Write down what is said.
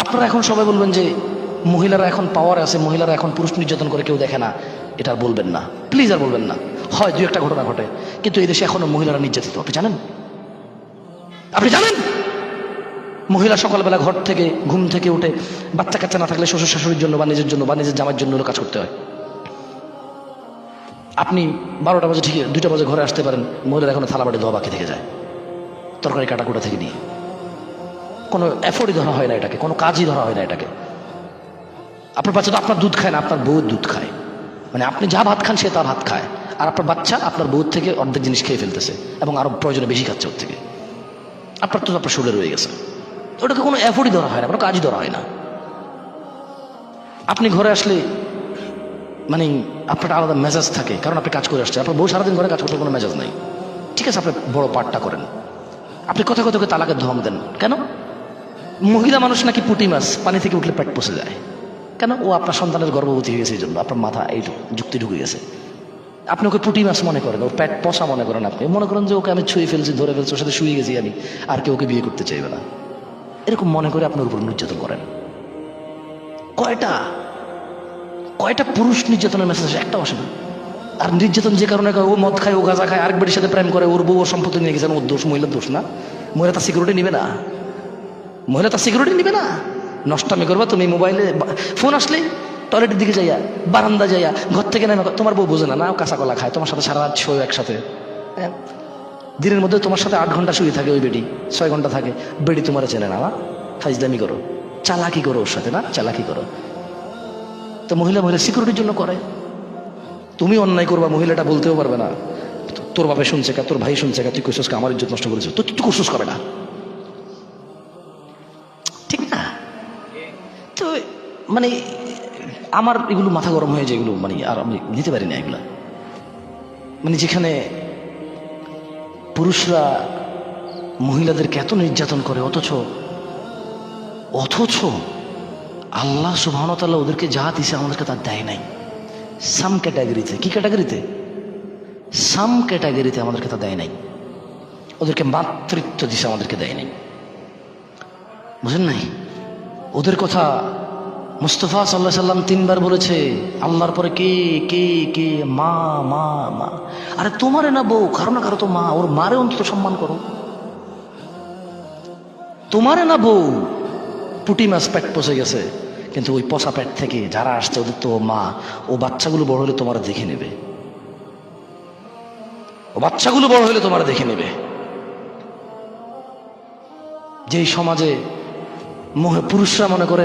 আপনারা এখন সবাই বলবেন যে মহিলারা এখন পাওয়ারে আছে, মহিলারা এখন পুরুষ নির্যাতন করে কেউ দেখে না, এটা আর বলবেন না, প্লিজ আর বলবেন না। হয় দুই একটা ঘটনা ঘটে, কিন্তু এই দেশে এখনো মহিলারা নির্যাতিত। আপনি জানেন? আপনি জানেন মহিলা সকালবেলা ঘর থেকে ঘুম থেকে উঠে বাচ্চা কাচ্চা না থাকলে শ্বশুর শাশুড়ির জন্য বা নিজের জন্য বা নিজের জামার জন্য কাজ করতে হয়। আপনি 12টা বাজে ঠিক 2টা বাজে ঘরে আসতে পারেন, মহিলারা এখনো থালা বাড়ি ধোয়া বাকি থেকে যায়, তরকারি কাটাকুটা থেকে নিয়ে। কোনো এফোর্টই ধরা হয় না এটাকে, কোনো কাজই ধরা হয় না এটাকে। আপনার বাচ্চা তো আপনার দুধ খায় না, আপনার বউয়ের দুধ খায়। মানে আপনি যা ভাত খান সে তা ভাত খায়, আর আপনার বাচ্চা আপনার বউর থেকে অর্ধেক জিনিস খেয়ে ফেলতেছে এবং আরো প্রয়োজনে বেশি খাচ্ছে ওর থেকে। আপনার তো আপনার শরীরে রয়ে গেছে, ওটাকে কোনো এফোর্টই ধরা হয় না, কোনো কাজই ধরা হয় না। আপনি ঘরে আসলে মানে আপনার আলাদা মেজাজ থাকে, কারণ আপনি কাজ করে আসছেন। আপনার বউ সারাদিন ঘরে কাজ করতে কোনো মেজাজ নাই, ঠিক আছে, আপনি বড় পার্টটা করেন। আপনি কথা কথা তালাকের ধম দেন কেন? মহিলা মানুষ নাকি পুঁটি মাছ, পানি থেকে উঠলে পেট পচে যায়। কেন? ও আপনার সন্তানের গর্ভবতী হয়ে গেছে, এই জন্য আপনার মাথা এই যুক্তি ঢুকে গেছে। আপনি ওকে পুঁটি মাছ মনে করেন, ওর পেট পচা মনে করেন। আপনি মনে করেন যে ওকে আমি ছুঁয়ে ফেলছি, ধরে ফেলছি, ওর সাথে শুয়ে গেছি আমি, আর কেউ ওকে বিয়ে করতে চাইবে না, এরকম মনে করে আপনার উপর নির্যাতন করেন। কয়টা কয়টা পুরুষ নির্যাতনের মেসেজ আসে? একটাও আসে না। আর নির্যাতন যে কারণে ও মদ খায়, ও গাঁজা খায়, আরেকবারের সাথে প্রেম করে, ওর বউ ওর সম্পত্তি নিয়ে গেছেন, ওর দোষ, মহিলার দোষ না? মহিলা তার সিকিউরিটি নিবে না? মহিলা তার সিকিউরিটি নিবে না? নষ্টামি করবা তুমি, মোবাইলে ফোন আসলেই টয়লেটের দিকে যাইয়া, বারান্দা যাইয়া, ঘর থেকে নেমে, তোমার বউ বোঝে না, না কাঁচা কলা খায়, তোমার সাথে সারা রাত শোয় একসাথে। হ্যাঁ, দিনের মধ্যে তোমার সাথে 8 ঘন্টা শুয়ে থাকে ওই বেডি, 6 ঘন্টা থাকে। বেডি তোমার চেনে না, ফাইজলামি করো, চালাকি করো ওর সাথে, না চালাকি করো। তো মহিলা সিকিউরিটির জন্য করে। তুমি অন্যায় করবা, মহিলাটা বলতেও পারবে না, তোর বাপে শুনছে কা, তোর ভাই শুনছে কা, তুই কইছস কা, আমার ইজ্জত নষ্ট করেছো, তো তুই করছিস কবে না? ঠিক না? তো মানে আমার এগুলো মাথা গরম হয়ে যায়, এগুলো মানে আর আমি নিতে পারি না এগুলা। মানে যেখানে পুরুষরা মহিলাদেরকে এত নির্যাতন করে, অথচ আল্লাহ সুবহানাহু ওয়া তাআলা ওদেরকে যা দিছে আমাদেরকে তা দেয় নাই। সাম ক্যাটাগরিতে, কি ক্যাটাগরিতে? সাম ক্যাটাগরিতে আমাদেরকে তা দেয় নাই। ওদেরকে মাতৃত্ব দিছে, আমাদেরকে দেয় নাই। বুঝেন নাই? ওদের কথা মুস্তাফা সাল্লাল্লাহু আলাইহি সাল্লাম 3 বার বলেছে, আল্লাহর পরে কে কে কে? মা মা মা। আরে তোমারে না বউ, কারো না কারো তো মা, ওর মারে অন্তত সম্মান করো। তোমারে না বউ, পুঁটি মাছ পেট পচে গেছে, কিন্তু ওই পচা পেট থেকে যারা আসছে ওদের তো মা। ও বাচ্চাগুলো বড় হলে তোমার দেখে নেবে, ও বাচ্চাগুলো বড় হলে তোমার দেখে নেবে। যেই সমাজে পুরুষরা মনে করে